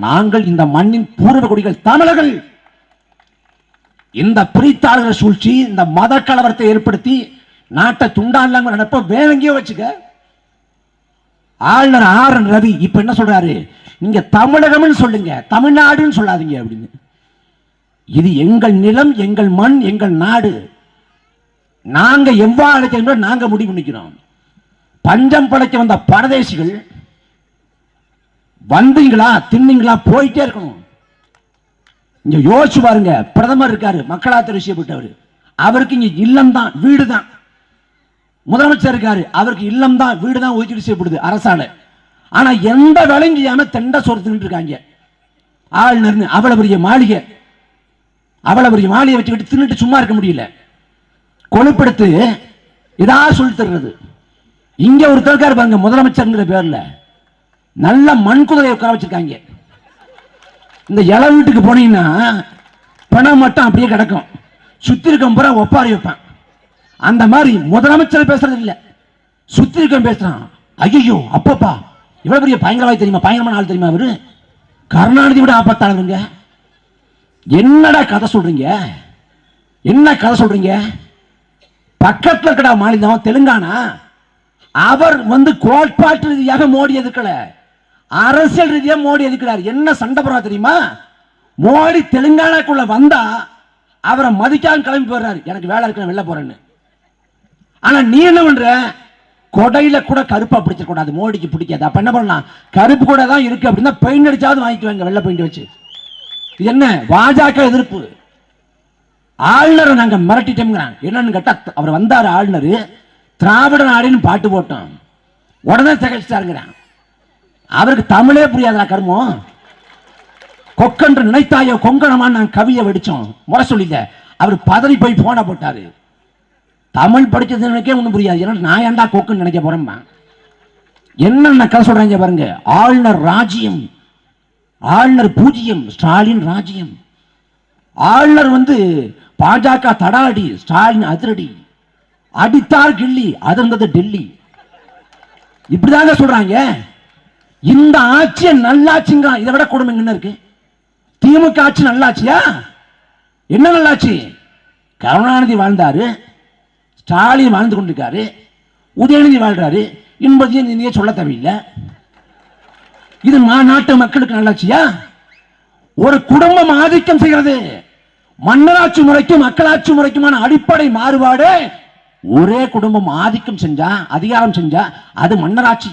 நாங்கள் இந்த மண்ணின் பூர்வ குடிகள் தமிழர்கள். இந்த பிரித்தாளர் சூழ்ச்சி, இந்த மத கலவரத்தை ஏற்படுத்தி நாட்டை துண்டாடலாங்க நினைப்ப வேற எங்கேயோ வச்சுக்க. ஆளுநர் ஆர் என் ரவி இப்ப என்ன சொல்றாரு, நீங்க தமிழகம்னு சொல்லுங்க, தமிழ்நாடுன்னு சொல்லாதீங்க அப்படின்னு. இது எங்கள் நிலம், எங்கள் மண், எங்கள் நாடு. நாங்க எவ்வாறு நாங்க முடிவு பண்ணிக்கிறோம். பஞ்சம் படைக்க வந்த பரதேசிகள் வந்தீங்களா, தின்னீங்களா, போயிட்டே இருக்கணும். இங்க யோசிச்சு பாருங்க, பிரதமர் இருக்காரு, மக்களா தெரிவு செய்யப்பட்டவர், அவருக்கு இங்க இல்லம் தான், வீடு தான். முதலமைச்சர் இருக்காரு, அவருக்கு இல்லம் தான், வீடு தான் ஒதுக்கீடு செய்யப்படுது அரசால. ஆனா எந்த வேலையும் செய்யாம தெண்ட சொர்த்துட்டு இருக்காங்க. ஆளுநர் அவ்வளவு பெரிய மாளிகை, அவ்வளவு பெரிய மாளிகை வச்சுக்கிட்டு தின்னுட்டு சும்மா இருக்க முடியல. கொழுப்படுத்து ஏதாவது சொல்லி தர்றது. இங்க ஒரு இருக்காரு பாருங்க, முதலமைச்சர் பேர்ல நல்ல மண் குதிரையை உட்கார வச்சிருக்காங்க. இந்த இலை வீட்டுக்கு போனீங்கன்னா பணம் மட்டும் அப்படியே கிடக்கும், சுத்தி இருக்க பூரா ஒப்பாரி வைப்பான். அந்த மாதிரி முதலமைச்சர் பேசுறது இல்ல, சுத்தி இருக்க பேசுறான். ஐயோ அப்பப்பா, இவ்வளவு பெரிய பயங்கரவாதி தெரியுமா, பயங்கரமான ஆள் தெரியுமா, அவரு கருணாநிதி விட ஆபத்தானவங்க. என்னடா கதை சொல்றீங்க, என்ன கதை சொல்றீங்க? பக்கத்தில் இருக்கிற மாநிலம் தெலுங்கானா, அவர் கோட்பாட்டு ரீதியாக மோடி எதிர்க்கல, அரசியல் ரீதியாக மோடி எதிர்க்கிறார். என்ன சண்டை போறா தெரியுமா? மோடி தெலுங்கானாக்குள்ள வந்தா அவரை மதிக்காம கிளம்பி போறாரு, எனக்கு வேலை இருக்க வெளில போறேன்னு. ஆனா நீ என்ன பண்ற, கொடையில கூட கருப்பா பிடிச்ச கூடாது, மோடிக்கு பிடிக்காது. அப்ப என்ன பண்ணலாம், கருப்பு கூட தான் இருக்கு அப்படின்னா பெயிண்ட் அடிச்சாவது வாங்கிக்குவாங்க, வெள்ளை பெயிண்ட் வச்சு. இது என்ன பாஜக எதிர்ப்பு? ஆளுநரை நாங்க மிரட்டிட்டோம். என்னன்னு கேட்டா, அவர் வந்தாரு ஆளுநர், திராவிட நாடுன்னு பாட்டு போட்டோம், உடனே திகழ்ச்சிட்டாருங்கிறான். அவருக்கு தமிழே புரியாதா கர்மம். கொக்கன்று நினைத்தாயோ கொங்கணமா நான் கவியை வெடிச்சோம் முறை சொல்லில. அவர் பதறி போய் போன போட்டாரு. தமிழ் படிச்சதுக்கே ஒன்றும் புரியாது, ஏன்னா நான் ஏன்டா கொக்குன்னு நினைக்க போறேன். என்னென்ன கதை சொல்றாங்க பாருங்க. ஆளுநர் ராஜ்யம், ஆளுநர் பூஜ்யம், ஸ்டாலின் ராஜ்யம். ஆளுநர் பாஜக தடாடி, ஸ்டாலின் அதிரடி, அடித்தார் கிள்ளி, அதர்ந்தது டெல்லி. இப்படிதாங்க சொல்றாங்க. இந்த ஆட்சியை நல்லாட்சிங்க, இதை விட கொடுமை என்ன இருக்கு? திமுக ஆட்சி நல்லாட்சியா? என்ன நல்லாட்சி? கருணாநிதி வாழ்ந்தாரு, ஸ்டாலின் வாழ்ந்து கொண்டிருக்காரு, உதயநிதி வாழ்றாரு, என்பதையும் நீங்க சொல்ல தேவையில்லை. இது நாட்டு மக்களுக்கு நல்லாட்சியா? ஒரு குடும்பம் ஆதிக்கம் செய்கிறது. மன்னராட்சி முறைக்கும் மக்களாட்சி முறைக்குமான அடிப்படை மாறுபாடு. ஒரே குடும்பம் ஆதிக்கம் செஞ்சா, அதிகாரம் செஞ்சா அது மன்னராட்சி.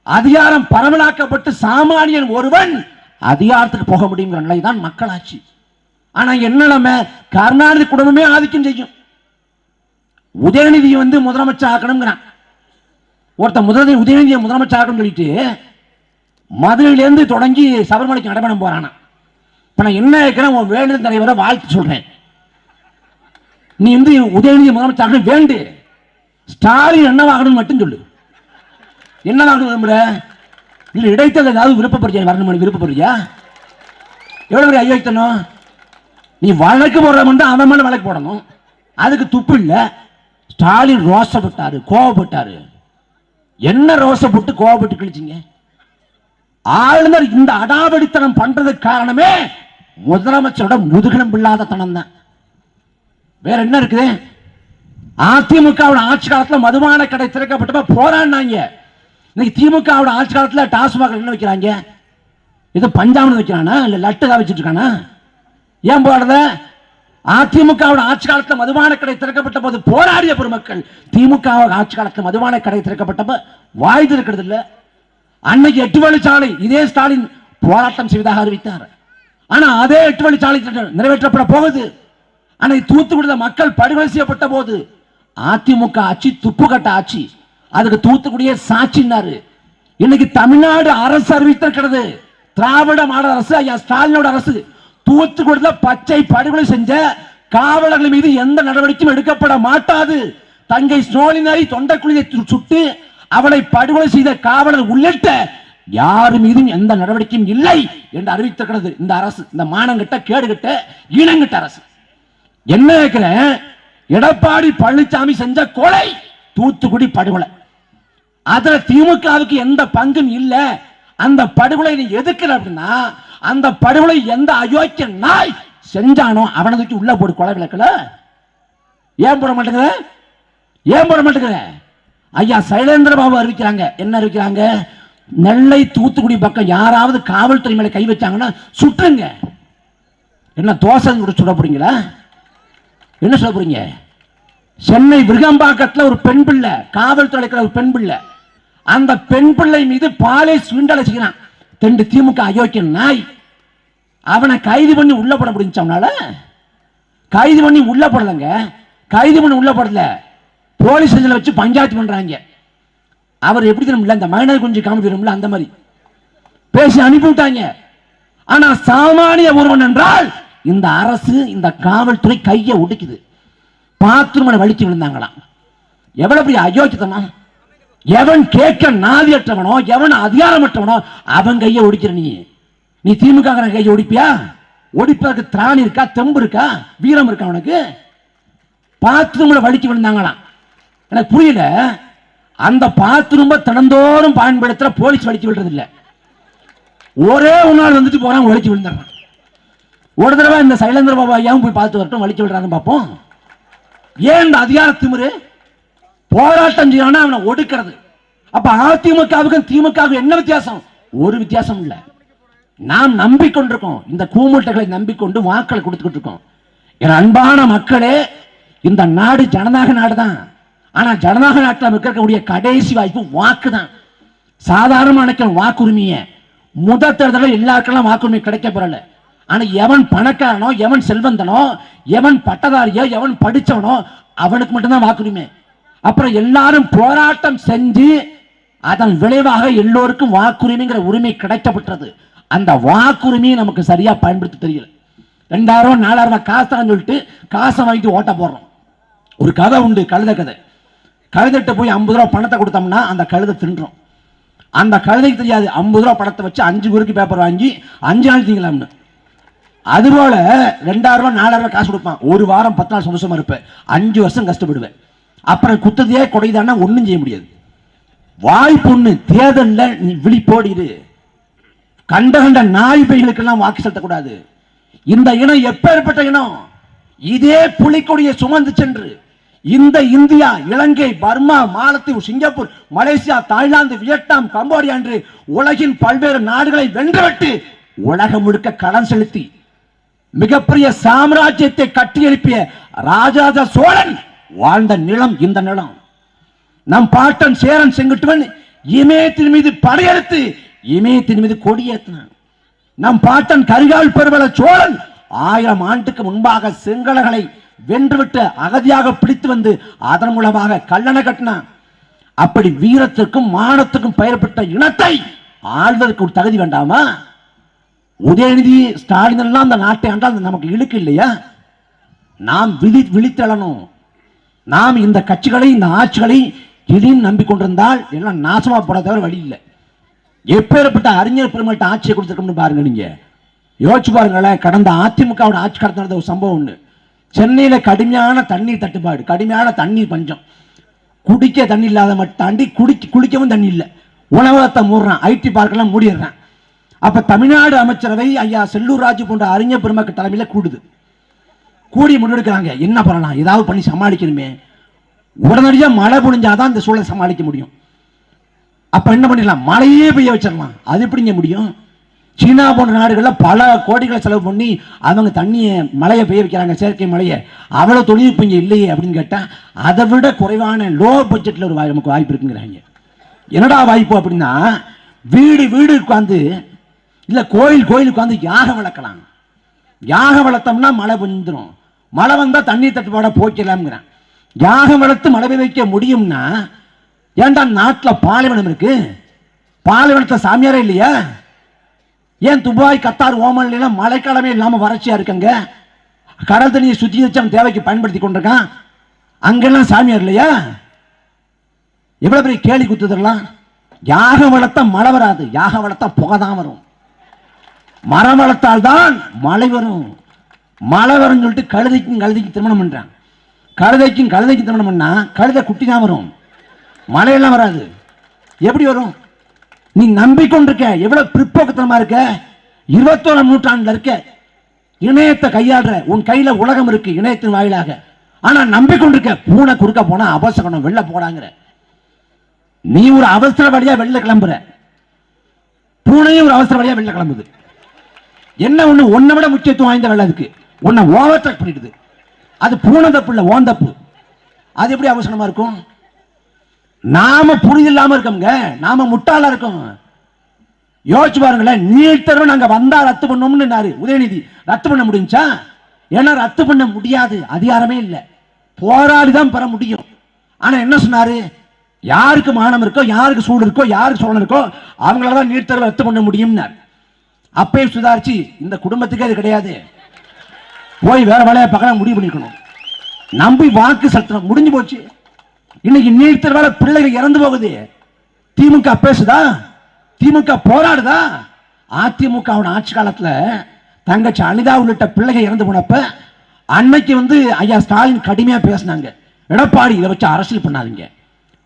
அதிகாரம் பரவலாக்கப்பட்டு சாமானியன் ஒருவன் அதிகாரத்துக்கு போக முடியுங்கிற நிலைதான் மக்களாட்சி. ஆனா என்ன, கருணாநிதி குடும்பமே ஆதிக்கம் செய்யும். உதயநிதி முதலமைச்சர் ஆக்கணுங்கிறான். ஒருத்த உதயநிதியை முதலமைச்சர் ஆக்கணும் சொல்லிட்டு மதுரையிலேருந்து தொடங்கி சபரிமலைக்கு நடைபெறும் போறானா. இப்ப நான் என்ன இருக்கிறேன், உன் வேண்டு தலைவரை வாழ்த்து சொல்றேன். நீ உதயநிதி முதலமைச்சர் ஆகணும் வேண்டு, ஸ்டாலின் என்னவாகணும் மட்டும் சொல்லு. என்னவாகணும் விரும்புற? இல்ல இடைத்தேர்தல் ஏதாவது விருப்பப்படுறியா, வரணும் விருப்பப்படுறியா? எவ்வளவு பெரிய ஐயோத்தனும். நீ வழக்கு போடுற மட்டும் அவன் மேல வழக்கு போடணும், அதுக்கு துப்பு இல்ல. ஸ்டாலின் ரோசப்பட்டாரு, கோவப்பட்டாரு. என்ன ரோசப்பட்டு கோவப்பட்டு கிழிச்சிங்க? ஆளுநர் இந்த அடாவடித்தனம் பண்றதுக்கு காரணமே முதலமைச்சரோட முதுகெலும்பு இல்லாத தனம் தான். வேற என்ன இருக்குது? அதிமுக ஆட்சி காலத்தில் மதுபான கடை திறக்கப்பட்ட போராடினாங்க. இன்னைக்கு திமுக ஆட்சி காலத்தில் டாஸ்மாக் என்ன வைக்கிறாங்க? இது பஞ்சாமிரம் வைக்கிறானா, இல்ல லட்டு தான் வச்சுட்டு இருக்கானா? ஏன் போடுறத? அதிமுக ஆட்சி காலத்தில் மதுபான கடை திறக்கப்பட்ட போது போராடிய பெருமக்கள். திமுக ஆட்சி காலத்தில் மதுபான கடை திறக்கப்பட்ட வாய் திறக்கிறது இல்ல. அன்னைக்கு 8 வழிச்சாலை இதே ஸ்டாலின் போராட்டம் செய்வதாக அறிவித்தார். ஆனா அதே 8 வழிச்சாலை நிறைவேற்றப்பட போகுது. அன்னைக்கு தூத்துக்குடி மக்கள் படுகொலை செய்யப்பட்ட போது அதிமுக ஆட்சி துப்புக்கட்ட ஆட்சி, அதுக்கு தூத்துக்குடியே சாட்சினாரு. இன்னைக்கு தமிழ்நாடு அரசு அறிவித்திருக்கிறது, திராவிட மாடல் அரசு, ஐயா ஸ்டாலினோட அரசு. தூத்துக்குடியில பச்சை படுகொலை செஞ்ச காவலர்கள் மீது எந்த நடவடிக்கையும் எடுக்கப்பட மாட்டாது. தங்கை ஸ்டாலினை தொண்டக்குழியை சுட்டு அவளை படுகொலை செய்த காவலர் உள்ளிட்ட யாரு மீதும் எந்த நடவடிக்கையும் இல்லை என்று அறிவித்திருக்கிறது இந்த அரசு. இந்த மானங்கிட்ட கேடுகிட்ட ஈனங்கிட்ட அரசு. என்ன கேட்கிறேன், எடப்பாடி பழனிசாமி செஞ்ச கொலை தூத்துக்குடி படுகொலை, அதுல திமுகவுக்கு எந்த பங்கும் இல்ல. அந்த படுகொலை நீ எதுக்குற அப்படின்னா அந்த படுகொலை எந்த அயோக்கிய நாய் செஞ்சானோ அவனை தூக்கி உள்ள போடு கொலை விளக்கல. ஏன் போட மாட்டேங்கிற? ஏன் போட மாட்டேங்கிற? ஐயா சைலேந்திர பாபு அறிவிக்கிறாங்க. என்ன அறிவிக்கிறாங்க? நெல்லை தூத்துக்குடி பக்கம் யாராவது காவல்துறை மேல கை வச்சாங்கன்னா சுட்டுங்க. என்ன தோசை சுட போறீங்களா? என்ன சொல்ல போறீங்க? சென்னை விருகம்பாக்கத்தில் ஒரு பெண் பிள்ளை, காவல்துறை ஒரு பெண் பிள்ளை, அந்த பெண் பிள்ளை மீது பாலை சுண்டலை செய்யறான். 2 திமுக அயோக்கிய நாய். அவனை கைது பண்ணி உள்ள போட முடிஞ்சவனால கைது பண்ணி உள்ள போடலங்க. கைது பண்ணி உள்ள போடல, போலீஸ் ஸ்டேஷன்ல வச்சு பஞ்சாயத்து பண்றாங்க. அவர் எப்படி தெரியுமில்ல, இந்த மைனர் கொஞ்சம் காமிக்கிறோம்ல அந்த மாதிரி பேசி அனுப்பிவிட்டாங்க. ஆனா சாமானிய ஒருவன் என்றால் இந்த அரசு இந்த காவல்துறை கையை ஒடுக்குது. பாத்ரூம் வலிச்சு விழுந்தாங்களாம். எவ்வளவு பெரிய அயோக்கியத்தனம்! எவன் கேட்க நாதியற்றவனோ எவன் அதிகாரமற்றவனோ அவன் கையை ஒடிக்கிற நீ திமுக கையை ஒடிப்பியா? ஒடிப்பதற்கு திராணி இருக்கா? தெம்பு இருக்கா? வீரம் இருக்கா உனக்கு? பாத்ரூம்ல வலிச்சு விழுந்தாங்களாம். எனக்கு புரியல. அந்த பாத்ரூம் தினந்தோறும் பயன்படுத்துற போலீஸ் வலிச்சு விழுறது இல்ல. ஒரே ஒரு நாள் வந்துட்டு போறான், வலிச்சு விழுந்துறான். ஒரு தடவை இந்த சைலேந்திர பாபு ஐயாவும் போய் பார்த்து வரட்டும், வலிச்சு விழுறான்னு பார்ப்போம். ஏன் இந்த அதிகார திமிரு? போராட்டம் செய்யணும் அவனை ஒடுக்கிறது. அப்ப அதிமுகவுக்கும் திமுகவுக்கும் என்ன வித்தியாசம்? ஒரு வித்தியாசம் இல்ல. நாம் நம்பிக்கொண்டிருக்கோம், இந்த கூமுட்டைகளை நம்பிக்கொண்டு வாக்களை கொடுத்துக்கிட்டு இருக்கோம். என் அன்பான மக்களே, இந்த நாடு ஜனநாயக நாடு தான். ஆனா ஜனநாயக நாட்டில் இருக்கக்கூடிய கடைசி வாய்ப்பு வாக்கு தான். சாதாரண வாக்குரிமையை முதல் தேர்தலில் எல்லாருக்கெல்லாம் வாக்குரிமை கிடைக்க பெறல. ஆனா எவன் பணக்காரனோ எவன் செல்வந்தனோ எவன் பட்டதாரியோ எவன் படிச்சவனோ அவனுக்கு மட்டும்தான் வாக்குரிமை. அப்புறம் எல்லாரும் போராட்டம் செஞ்சு அதன் விளைவாக எல்லோருக்கும் வாக்குரிமைங்கிற உரிமை கிடைக்கப்பட்டது. அந்த வாக்குரிமையை நமக்கு சரியா பயன்படுத்த தெரியல. 2000 4000 காசு தான் சொல்லிட்டு காசை வாங்கிட்டு ஓட்ட போடுறோம். ஒரு கதை உண்டு, கழுத கதை. கழுதிட்ட போய் 50 ரூபா பணத்தை கொடுத்தோம்னா அந்த கழுதை தின்றோம். அந்த கழுதைக்கு தெரியாது 50 ரூபா பணத்தை வச்சு 5 குறுக்கு பேப்பர் வாங்கி 5 நாள் திங்கலாம்னு. அதுபோல 2000 4000 காசு கொடுப்பான். ஒரு வாரம் 10 நாள் சந்தோஷமா இருப்பேன், 5 வருஷம் கஷ்டப்படுவேன். அப்புறம் குத்ததையே கொடைதானா ஒன்றும் செய்ய முடியாது. வாய்ப்பு ஒண்ணு, தேர்தல்ல நீ விழிப்போடிடு. கண்ட கண்ட நாய் பைகளுக்கெல்லாம் வாக்கு செலுத்தக்கூடாது. இந்த இனம் எப்பேற்பட்ட இனம்? இதே புலிக்கொடியை சுமந்து சென்று இந்த இந்தியா, இலங்கை, பர்மா, மாலத்தீவு, Singapore, Malaysia, Thailand, Vietnam, Cambodia என்று உலகின் பல்வேறு நாடுகளை வென்றுவிட்டு உலகம் முழுக்க கடன் செலுத்தி மிகப்பெரிய சாம்ராஜ்யத்தை கட்டி எழுப்பிய ராஜராஜ சோழன் வாழ்ந்த நிலம் இந்த நிலம். நம் பாட்டன் சேரன் செங்குட்டுவன் இமயத்தின் மீது படையெடுத்து இமயத்தின் மீது கொடியேற்றினான். நம் பாட்டன் கரிகால் பெருவள சோழன் 1000 ஆண்டுக்கு முன்பாக செங்கலகளை வென்றுவிட்டு அகதியாக பிடித்து வந்து அதன் மூலமாக கல்லணை கட்டினான். அப்படி வீரத்திற்கும் மானத்துக்கும் பெயர் பெற்ற இனத்தை ஆள்வதற்கு ஒரு தகுதி வேண்டாமா? உதயநிதி, ஸ்டாலின் எல்லாம் அந்த நாட்டை ஆண்டால் நமக்கு இழுக்கு இல்லையா? நாம் விழித்தெழணும். நாம் இந்த கட்சிகளை இந்த ஆட்சிகளை திடீர்னு நம்பிக்கொண்டிருந்தால் எல்லாம் நாசமா போட தவிர வழி இல்லை. எப்பேற்பட்ட அறிஞர் பெருமட்ட ஆட்சியை கொடுத்துருக்கோம்னு பாருங்க. நீங்க யோசிச்சு பாருங்களேன். கடந்த அதிமுகவோட ஆட்சி கடந்த ஒரு சம்பவம் ஒண்ணு. சென்னையில கடுமையான தண்ணீர் தட்டுப்பாடு, கடுமையான தண்ணீர் பஞ்சம். குடிக்க தண்ணி இல்லாத மட்டும் தாண்டி குளிக்கவும் தண்ணி இல்லை. உணவகத்தை மூடுறான், ஐடி பார்க்கெல்லாம் மூடிடுறான். அப்ப தமிழ்நாடு அமைச்சரவை ஐயா செல்லூர் ராஜு போன்ற அறிஞர் பெருமக்கள் தலைமையில கூடி முன்னெடுக்கிறாங்க. என்ன பண்ணலாம், ஏதாவது பண்ணி சமாளிக்கணுமே. உடனடியாக மழை பொழிஞ்சாதான் இந்த சூழலை சமாளிக்க முடியும். அப்ப என்ன பண்ணிடலாம், மழையே பெய்ய வச்சிடலாம். அது எப்படிங்க முடியும்? சீனா போன்ற நாடுகளில் பல கோடிகளை செலவு பண்ணி அவங்க தண்ணியை மழையை பெய்ய வைக்கிறாங்க, செயற்கை மழையை. அவ்வளவு தொழில்நுட்பம் இங்கே இல்லையே அப்படின்னு கேட்டா அதை விட குறைவான லோ பட்ஜெட்ல ஒரு நமக்கு வாய்ப்பு இருக்குங்கிறாங்க. என்னடா வாய்ப்பு அப்படின்னா, வீடு உட்காந்து இல்ல கோயிலுக்கு உட்காந்து யாகம் வளர்க்கலாம். யாகம் வளர்த்தோம்னா மழை பெஞ்சிடும். மழை வந்தா தண்ணீர் தட்டுப்பாட போக்கலாம்ங்கிறான். யாகம் வளர்த்து மழை பெய்ய வைக்க முடியும்னா ஏன்டா நாட்டில் பாலைவனம் இருக்கு? பாலைவனத்தை சாமியாரே இல்லையா? ஏன் துபாய், கத்தார், ஓமன் எல்லாம் மழைக்காலமே இல்லாம வறட்சியா இருக்குங்க? கடல் தண்ணியை சுத்திகரிச்சு தேவைக்கு பயன்படுத்தி கொண்டிருக்கான். அங்கெல்லாம் சாமியார் இல்லையா? எவ்வளவு பெரிய கேலி குத்துதெல்லாம். யாகம் வளர்த்தா மழை வராது, யாகம் வளர்த்தா புகை தான் வரும். மரம் வளர்த்தால் தான் மழை வரும். மழை வரும் சொல்லிட்டு கழுதைக்கும் திருமணம் பண்றான். கழுதைக்கும் திருமணம் பண்ணா கழுதை குட்டி தான் வரும், மழையெல்லாம் வராது. எப்படி வரும்? நீ நம்பிக்கொண்டிருக்க எவ்வளவு பிற்போக்குத்தனமா இருக்க. 21ஆம் நூற்றாண்டுல இருக்க, இணையத்தை கையாடுற, உன் கையில உலகம் இருக்கு இணையத்தின் வாயிலாக. ஆனா நம்பிக்கொண்டிருக்க பூனை குறுக்க போனா அவசரம் வெளில போடாங்கிற. நீ ஒரு அவசர வழியா வெளில கிளம்புற, பூனையும் ஒரு அவசர வழியா வெளில கிளம்புது. என்ன ஒண்ணு, உன்னை விட முக்கியத்துவம் வாய்ந்த வேலை அதுக்கு, உன்னை ஓவர்டேக் பண்ணிடுது. அது பூனை தப்பு இல்ல, ஓன் தப்பு. அது எப்படி அவசரமா இருக்கும்? நாம புரிதில்லாம இருக்கோங்க, நாம முட்டாளா இருக்கோம். யோசிச்சு பாருங்களேன், நீட் தேர்வு நாங்க வந்தா ரத்து பண்ணோம்னு உதயநிதி. ரத்து பண்ண முடிஞ்சா? ஏன்னா ரத்து பண்ண முடியாது, அதிகாரமே இல்லை, போராடிதான் பெற முடியும். ஆனா என்ன சொன்னாரு, யாருக்கு மானம் இருக்கோ, யாருக்கு சூடு இருக்கோ, யாருக்கு சோழன் இருக்கோ அவங்களாதான் நீட் தேர்வு ரத்து பண்ண முடியும். அப்பயே சுதாரிச்சு இந்த குடும்பத்துக்கு அது கிடையாது, போய் வேற வேலையை பார்க்க முடிவு பண்ணிக்கணும். நம்பி வாக்கு செலுத்தணும், முடிஞ்சு போச்சு. இன்னைக்கு நீட் தேர்வால பிள்ளைகள் இறந்து போகுது. திமுக பேசுதா? திமுக போராடுதா? அதிமுக ஆட்சி காலத்துல தங்கச்சி அனிதா உள்ளிட்ட பிள்ளைகள் இறந்து போனப்ப அன்னைக்கு ஐயா ஸ்டாலின் கடுமையா பேசினாங்க. எடப்பாடி இதை வச்சு அரசியல் பண்ணாதீங்க.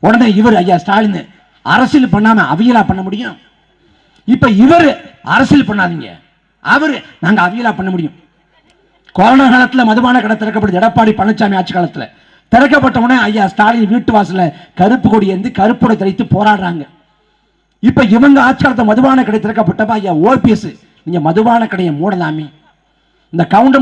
உடனே இவர் ஐயா ஸ்டாலின் அரசியல் பண்ணாம அவியலா பண்ண முடியும்? இப்ப இவர் அரசியல் பண்ணாதீங்க, அவரு நாங்க அவியலா பண்ண முடியும். கொரோனா காலத்தில் மதுபான கடை திறக்கப்படுது. எடப்பாடி பழனிசாமி ஆட்சி காலத்தில் திறக்கப்பட்ட உடனே ஐயா ஸ்டாலின் வீட்டு வாசல கருப்பு கொடி ஏந்தி கருப்புடை தெரிவித்து போராடுறாங்க. இப்ப இவங்க ஆட்சி காலத்தில் மதுபான கடை திறக்கப்பட்டப்ப ஐயா ஓபிஎஸ் நீங்க மதுபான கடையை மூடலாமே, இந்த கவுண்டர்